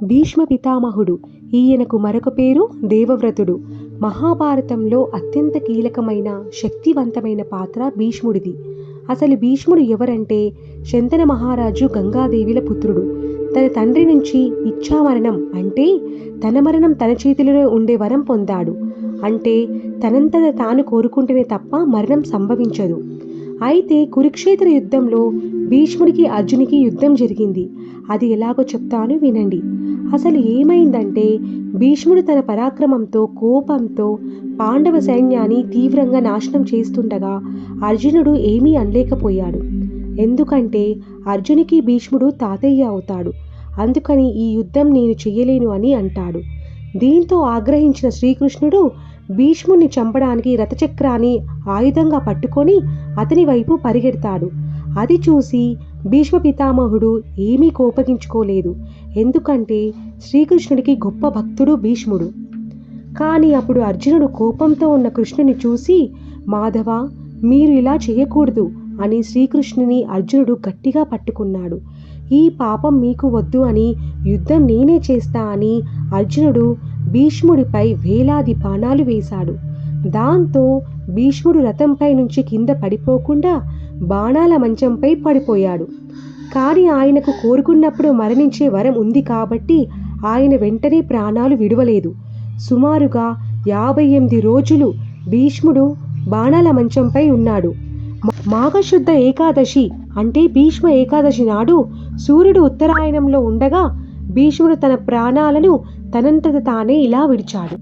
భీష్మ పితామహుడు. ఈయనకు మరొక పేరు దేవవ్రతుడు. మహాభారతంలో అత్యంత కీలకమైన శక్తివంతమైన పాత్ర భీష్ముడిది. అసలు భీష్ముడు ఎవరంటే శంతన మహారాజు గంగాదేవిల పుత్రుడు. తన తండ్రి నుంచి ఇచ్ఛామరణం అంటే తన మరణం తన చేతిలో ఉండే వరం పొందాడు. అంటే తనంతట తాను కోరుకుంటేనే తప్ప మరణం సంభవించదు. అయితే కురుక్షేత్ర యుద్ధంలో భీష్ముడికి అర్జునికి యుద్ధం జరిగింది. అది ఎలాగో చెప్తాను వినండి. అసలు ఏమైందంటే భీష్ముడు తన పరాక్రమంతో కోపంతో పాండవ సైన్యాన్ని తీవ్రంగా నాశనం చేస్తుండగా అర్జునుడు ఏమీ అనలేకపోయాడు. ఎందుకంటే అర్జునికి భీష్ముడు తాతయ్య అవుతాడు. అందుకని ఈ యుద్ధం నేను చెయ్యలేను అని అంటాడు. దీంతో ఆగ్రహించిన శ్రీకృష్ణుడు భీష్ముడిని చంపడానికి రథచక్రాన్ని ఆయుధంగా పట్టుకొని అతని వైపు పరిగెడతాడు. అది చూసి భీష్మ పితామహుడు ఏమీ కోపగించుకోలేదు. ఎందుకంటే శ్రీకృష్ణుడికి గొప్ప భక్తుడు భీష్ముడు. కానీ అప్పుడు అర్జునుడు కోపంతో ఉన్న కృష్ణుని చూసి, మాధవ, మీరు ఇలా చేయకూడదు అని శ్రీకృష్ణుని అర్జునుడు గట్టిగా పట్టుకున్నాడు. ఈ పాపం మీకు వద్దు అని యుద్ధం నేనే చేస్తా అని అర్జునుడు భీష్ముడిపై వేలాది బాణాలు వేశాడు. దాంతో భీష్ముడు రథంపై నుంచి కింద పడిపోకుండా బాణాల మంచంపై పడిపోయాడు. కానీ ఆయనకు కోరుకున్నప్పుడు మరణించే వరం ఉంది కాబట్టి ఆయన వెంటనే ప్రాణాలు విడవలేదు. సుమారుగా 58 రోజులు భీష్ముడు బాణాల మంచంపై ఉన్నాడు. మాఘశుద్ధ ఏకాదశి అంటే భీష్మ ఏకాదశి నాడు సూర్యుడు ఉత్తరాయణంలో ఉండగా భీష్ముడు తన ప్రాణాలను తనంతట తానే ఇలా విడిచాడు.